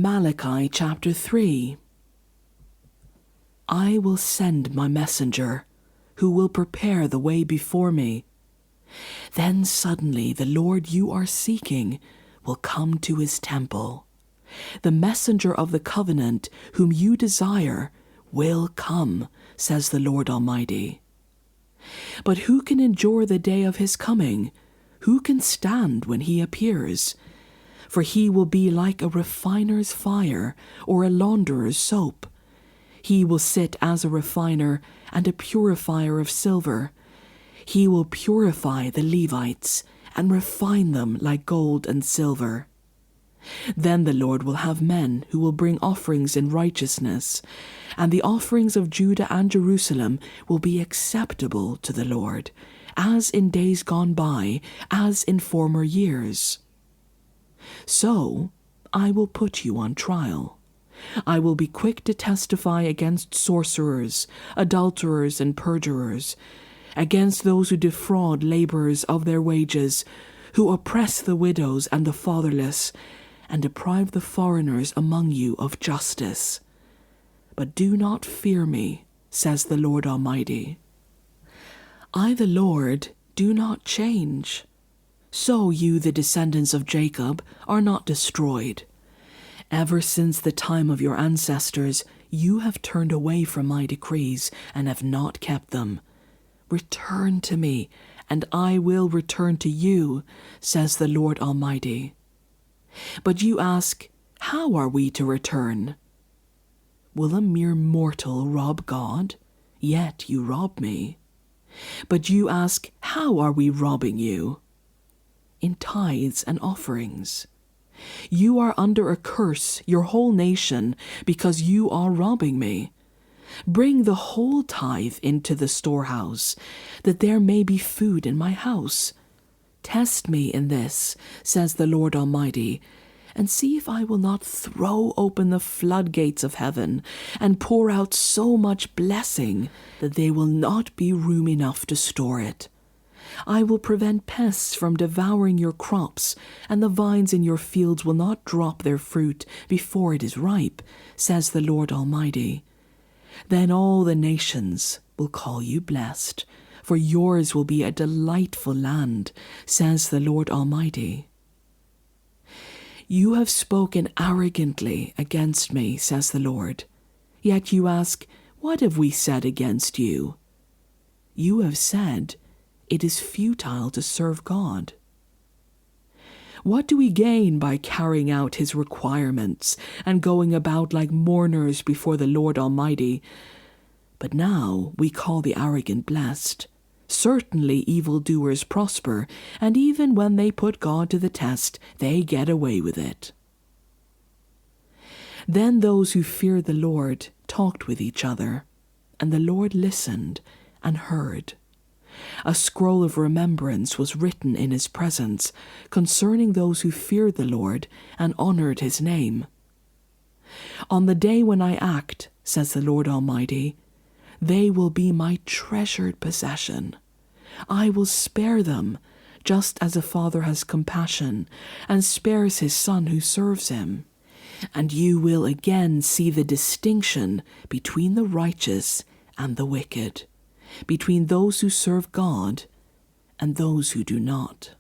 Malachi chapter 3. I will send my messenger, who will prepare the way before me. Then suddenly the Lord you are seeking will come to his temple. The messenger of the covenant whom you desire will come, says the Lord Almighty. But who can endure the day of his coming? Who can stand when he appears? For he will be like a refiner's fire or a launderer's soap. He will sit as a refiner and a purifier of silver. He will purify the Levites and refine them like gold and silver. Then the Lord will have men who will bring offerings in righteousness, and the offerings of Judah and Jerusalem will be acceptable to the Lord, as in days gone by, as in former years. So I will put you on trial. I will be quick to testify against sorcerers, adulterers, and perjurers, against those who defraud laborers of their wages, who oppress the widows and the fatherless, and deprive the foreigners among you of justice. But do not fear me, says the Lord Almighty. I, the Lord, do not change. So you, the descendants of Jacob, are not destroyed. Ever since the time of your ancestors, you have turned away from my decrees and have not kept them. Return to me, and I will return to you, says the Lord Almighty. But you ask, how are we to return? Will a mere mortal rob God? Yet you rob me. But you ask, how are we robbing you? In tithes and offerings. You are under a curse, your whole nation, because you are robbing me. Bring the whole tithe into the storehouse, that there may be food in my house. Test me in this, says the Lord Almighty, and see if I will not throw open the floodgates of heaven and pour out so much blessing that there will not be room enough to store it. I will prevent pests from devouring your crops, and the vines in your fields will not drop their fruit before it is ripe, says the Lord Almighty. Then all the nations will call you blessed, for yours will be a delightful land, says the Lord Almighty. You have spoken arrogantly against me, says the Lord. Yet you ask, what have we said against you? You have said, it is futile to serve God. What do we gain by carrying out his requirements and going about like mourners before the Lord Almighty? But now we call the arrogant blessed. Certainly evildoers prosper, and even when they put God to the test, they get away with it. Then those who feared the Lord talked with each other, and the Lord listened and heard. A scroll of remembrance was written in his presence concerning those who feared the Lord and honored his name. On the day when I act, says the Lord Almighty, they will be my treasured possession. I will spare them, just as a father has compassion and spares his son who serves him. And you will again see the distinction between the righteous and the wicked, between those who serve God and those who do not.